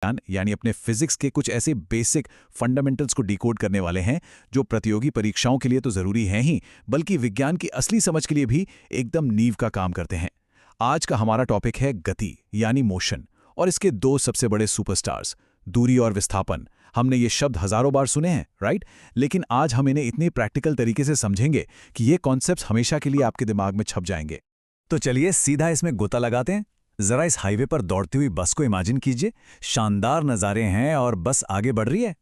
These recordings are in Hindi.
यानी अपने फिजिक्स के कुछ ऐसे बेसिक फंडामेंटल्स को डिकोड करने वाले हैं जो प्रतियोगी परीक्षाओं के लिए तो जरूरी हैं ही, बल्कि विज्ञान की असली समझ के लिए भी एकदम नींव का काम करते हैं। आज का हमारा टॉपिक है गति यानी मोशन, और इसके दो सबसे बड़े सुपरस्टार्स, दूरी और विस्थापन। हमने ये शब्द हजारों बार सुने हैं, राइट? लेकिन आज हम इन्हें इतने प्रैक्टिकल तरीके से समझेंगे कि ये कॉन्सेप्ट्स हमेशा के लिए आपके दिमाग में छप जाएंगे। तो चलिए सीधा इसमें गोता लगाते हैं। जरा इस हाईवे पर दौड़ती हुई बस को इमेजिन कीजिए। शानदार नज़ारे हैं और बस आगे बढ़ रही है।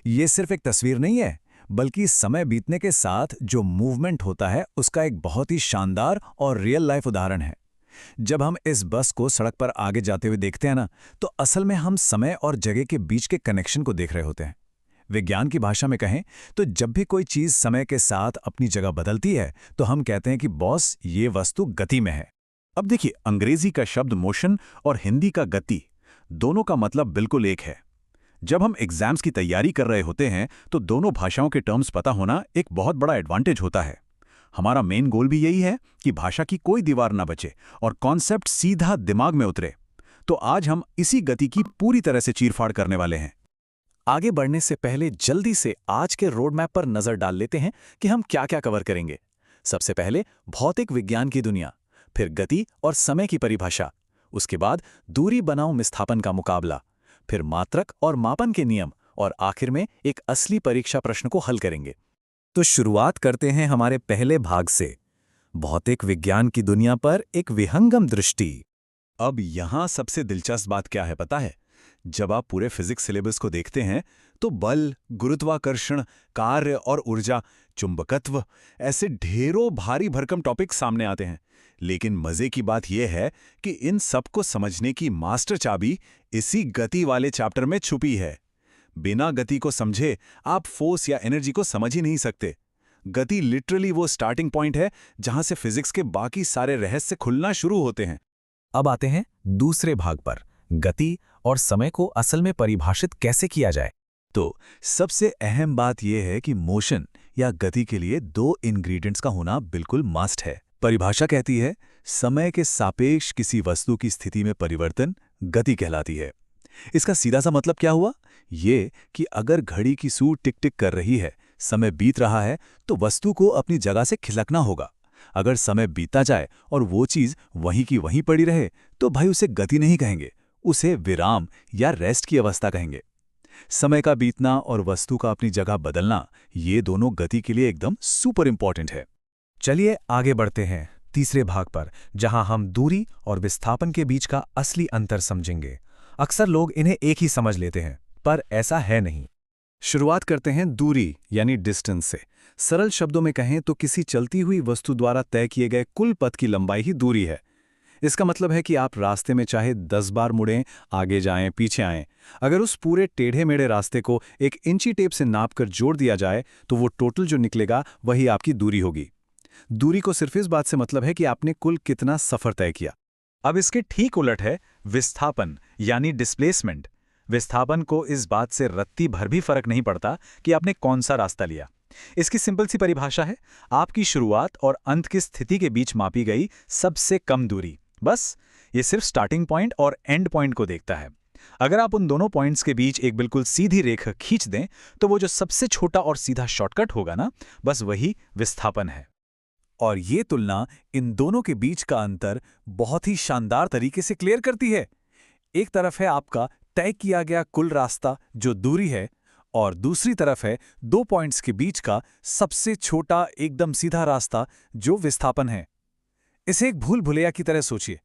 ये सिर्फ एक तस्वीर नहीं है, बल्कि समय बीतने के साथ जो मूवमेंट होता है उसका एक बहुत ही शानदार और रियल लाइफ उदाहरण है। जब हम इस बस को सड़क पर आगे जाते हुए देखते हैं ना, तो असल में हम समय और जगह के बीच के कनेक्शन को देख रहे होते हैं। विज्ञान की भाषा में कहें तो जब भी कोई चीज़ समय के साथ अपनी जगह बदलती है तो हम कहते हैं कि बॉस, ये वस्तु गति में है। अब देखिए, अंग्रेजी का शब्द मोशन और हिंदी का गति, दोनों का मतलब बिल्कुल एक है। जब हम एग्जाम्स की तैयारी कर रहे होते हैं तो दोनों भाषाओं के टर्म्स पता होना एक बहुत बड़ा एडवांटेज होता है। हमारा मेन गोल भी यही है कि भाषा की कोई दीवार ना बचे और कॉन्सेप्ट सीधा दिमाग में उतरे। तो आज हम इसी गति की पूरी तरह से चीरफाड़ करने वाले हैं। आगे बढ़ने से पहले जल्दी से आज के रोड मैप पर नजर डाल लेते हैं कि हम क्या क्या कवर करेंगे। सबसे पहले भौतिक विज्ञान की दुनिया, फिर गति और समय की परिभाषा, उसके बाद दूरी बनाम विस्थापन का मुकाबला, फिर मात्रक और मापन के नियम, और आखिर में एक असली परीक्षा प्रश्न को हल करेंगे। तो शुरुआत करते हैं हमारे पहले भाग से, भौतिक विज्ञान की दुनिया पर एक विहंगम दृष्टि। अब यहां सबसे दिलचस्प बात क्या है पता है? जब आप पूरे फिजिक्स सिलेबस को देखते हैं तो बल, गुरुत्वाकर्षण, कार्य और ऊर्जा, चुंबकत्व, ऐसे ढेरों भारी भरकम टॉपिक सामने आते हैं। लेकिन मजे की बात यह है कि इन सबको समझने की मास्टर चाबी इसी गति वाले चैप्टर में छुपी है। बिना गति को समझे आप फोर्स या एनर्जी को समझ ही नहीं सकते। गति लिटरली वो स्टार्टिंग पॉइंट है जहां से फिजिक्स के बाकी सारे रहस्य खुलना शुरू होते हैं। अब आते हैं दूसरे भाग पर, गति और समय को असल में परिभाषित कैसे किया जाए। तो सबसे अहम बात यह है कि मोशन या गति के लिए दो इंग्रेडिएंट्स का होना बिल्कुल मस्ट है। परिभाषा कहती है समय के सापेक्ष किसी वस्तु की स्थिति में परिवर्तन गति कहलाती है। इसका सीधा सा मतलब क्या हुआ? ये कि अगर घड़ी की सूर टिक टिक कर रही है, समय बीत रहा है, तो वस्तु को अपनी जगह से खिसकना होगा। अगर समय बीतता जाए और वो चीज वहीं की वहीं पड़ी रहे तो भाई उसे गति नहीं कहेंगे, उसे विराम या रेस्ट की अवस्था कहेंगे। समय का बीतना और वस्तु का अपनी जगह बदलना, ये दोनों गति के लिए एकदम सुपर इंपॉर्टेंट है। चलिए आगे बढ़ते हैं तीसरे भाग पर, जहां हम दूरी और विस्थापन के बीच का असली अंतर समझेंगे। अक्सर लोग इन्हें एक ही समझ लेते हैं, पर ऐसा है नहीं। शुरुआत करते हैं दूरी यानी डिस्टेंस से। सरल शब्दों में कहें तो किसी चलती हुई वस्तु द्वारा तय किए गए कुल पथ की लंबाई ही दूरी है। इसका मतलब है कि आप रास्ते में चाहे 10 बार मुड़ें, आगे जाएं, पीछे आएं, अगर उस पूरे टेढ़े मेढ़े रास्ते को एक इंची टेप से नापकर जोड़ दिया जाए तो वो टोटल जो निकलेगा वही आपकी दूरी होगी। दूरी को सिर्फ इस बात से मतलब है कि आपने कुल कितना सफर तय किया। अब इसके ठीक उलट है विस्थापन यानी डिस्प्लेसमेंट। विस्थापन को इस बात से रत्ती भर भी फर्क नहीं पड़ता कि आपने कौन सा रास्ता लिया। इसकी सिंपल सी परिभाषा है आपकी शुरुआत और अंत की स्थिति के बीच मापी गई सबसे कम दूरी। बस ये सिर्फ स्टार्टिंग पॉइंट और एंड पॉइंट को देखता है। अगर आप उन दोनों पॉइंट्स के बीच एक बिल्कुल सीधी रेखा खींच दें तो वो जो सबसे छोटा और सीधा शॉर्टकट होगा ना, बस वही विस्थापन है। और ये तुलना इन दोनों के बीच का अंतर बहुत ही शानदार तरीके से क्लियर करती है। एक तरफ है आपका तय किया गया कुल रास्ता जो दूरी है, और दूसरी तरफ है दो पॉइंट्स के बीच का सबसे छोटा एकदम सीधा रास्ता जो विस्थापन है। इसे एक भूल भुलैया की तरह सोचिए।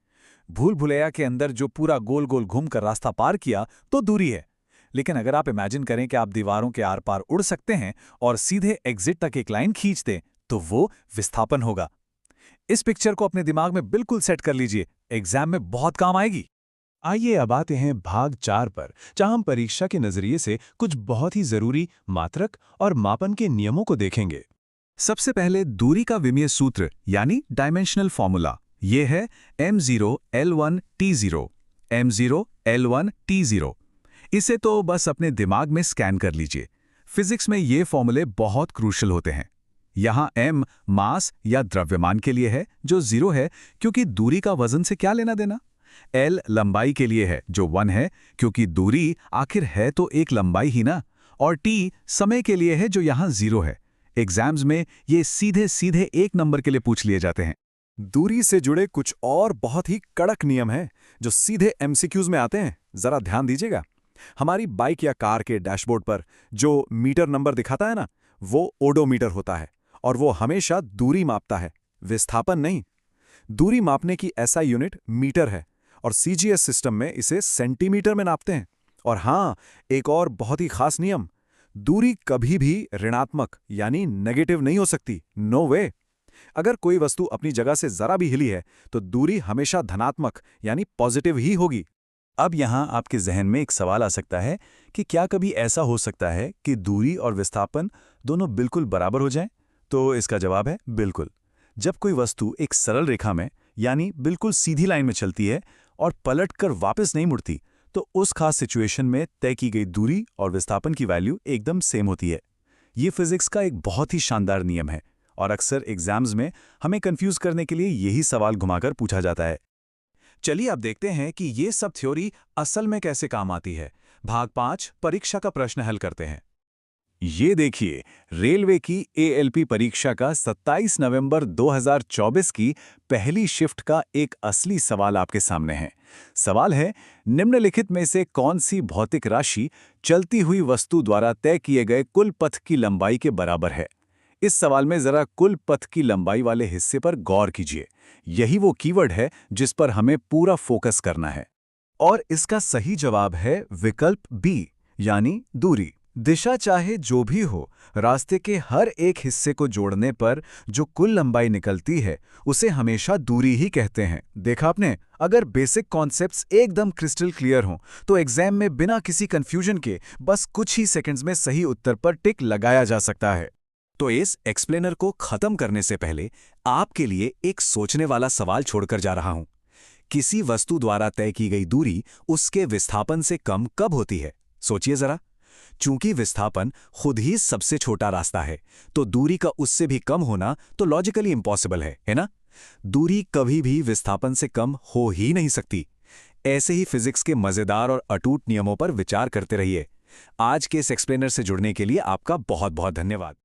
भूल भुलैया के अंदर जो पूरा गोल गोल घूमकर रास्ता पार किया तो दूरी है, लेकिन अगर आप इमेजिन करें कि आप दीवारों के आर पार उड़ सकते हैं और सीधे एग्जिट तक एक लाइन खींच दें तो वो विस्थापन होगा। इस पिक्चर को अपने दिमाग में बिल्कुल सेट कर लीजिए, एग्जाम में बहुत काम आएगी। आइए अब आते हैं भाग 4 पर, जहां हम परीक्षा के नजरिए से कुछ बहुत ही जरूरी मात्रक और मापन के नियमों को देखेंगे। सबसे पहले दूरी का विमीय सूत्र यानी डायमेंशनल फॉर्मूला, ये है m0 l1 t0, m0 l1 t0। इसे तो बस अपने दिमाग में स्कैन कर लीजिए। फिजिक्स में ये फॉर्मूले बहुत क्रूशल होते हैं। यहाँ m मास या द्रव्यमान के लिए है जो 0 है, क्योंकि दूरी का वजन से क्या लेना देना। L लंबाई के लिए है जो 1 है, क्योंकि दूरी आखिर है तो एक लंबाई ही ना, और T समय के लिए है जो यहाँ 0 है। एग्जाम्स में ये सीधे सीधे एक नंबर के लिए पूछ लिए जाते हैं। दूरी से जुड़े कुछ और बहुत ही कड़क नियम हैं जो सीधे एमसीक्यूज में आते हैं। जरा ध्यान दीजिएगा। हमारी बाइक या कार के डैशबोर्ड पर जो मीटर नंबर दिखाता है ना, वो ओडोमीटर होता है और वो हमेशा दूरी मापता है, विस्थापन नहीं। दूरी मापने की ऐसा यूनिट मीटर है और सीजीएस सिस्टम में इसे सेंटीमीटर में नापते हैं। और हाँ, एक और बहुत ही खास नियम, दूरी कभी भी ऋणात्मक यानी नेगेटिव नहीं हो सकती। नो वे। अगर कोई वस्तु अपनी जगह से जरा भी हिली है तो दूरी हमेशा धनात्मक यानी पॉजिटिव ही होगी। अब यहाँ आपके जहन में एक सवाल आ सकता है कि क्या कभी ऐसा हो सकता है कि दूरी और विस्थापन दोनों बिल्कुल बराबर हो जाएं? तो इसका जवाब है बिल्कुल। जब कोई वस्तु एक सरल रेखा में यानी बिल्कुल सीधी लाइन में चलती है और पलटकर वापस नहीं मुड़ती, तो उस खास सिचुएशन में तय की गई दूरी और विस्थापन की वैल्यू एकदम सेम होती है। ये फिजिक्स का एक बहुत ही शानदार नियम है और अक्सर एग्जाम्स में हमें कंफ्यूज करने के लिए यही सवाल घुमाकर पूछा जाता है। चलिए अब देखते हैं कि ये सब थ्योरी असल में कैसे काम आती है। भाग 5 परीक्षा का प्रश्न हल करते हैं। ये देखिए, रेलवे की ALP परीक्षा का 27 नवंबर 2024 की पहली शिफ्ट का एक असली सवाल आपके सामने है। सवाल है, निम्नलिखित में से कौन सी भौतिक राशि चलती हुई वस्तु द्वारा तय किए गए कुल पथ की लंबाई के बराबर है? इस सवाल में जरा कुल पथ की लंबाई वाले हिस्से पर गौर कीजिए। यही वो कीवर्ड है जिस पर हमें पूरा फोकस करना है। और इसका सही जवाब है विकल्प बी, यानी दूरी। दिशा चाहे जो भी हो, रास्ते के हर एक हिस्से को जोड़ने पर जो कुल लंबाई निकलती है उसे हमेशा दूरी ही कहते हैं। देखा आपने, अगर बेसिक कॉन्सेप्ट्स एकदम क्रिस्टल क्लियर हों तो एग्जाम में बिना किसी कंफ्यूजन के बस कुछ ही सेकंड्स में सही उत्तर पर टिक लगाया जा सकता है। तो इस एक्सप्लेनर को खत्म करने से पहले आपके लिए एक सोचने वाला सवाल छोड़कर जा रहा हूं। किसी वस्तु द्वारा तय की गई दूरी उसके विस्थापन से कम कब होती है? सोचिए जरा। चूंकि विस्थापन खुद ही सबसे छोटा रास्ता है, तो दूरी का उससे भी कम होना तो लॉजिकली इम्पॉसिबल है ना? दूरी कभी भी विस्थापन से कम हो ही नहीं सकती। ऐसे ही फिजिक्स के मजेदार और अटूट नियमों पर विचार करते रहिए। आज के इस एक्सप्लेनर से जुड़ने के लिए आपका बहुत बहुत धन्यवाद।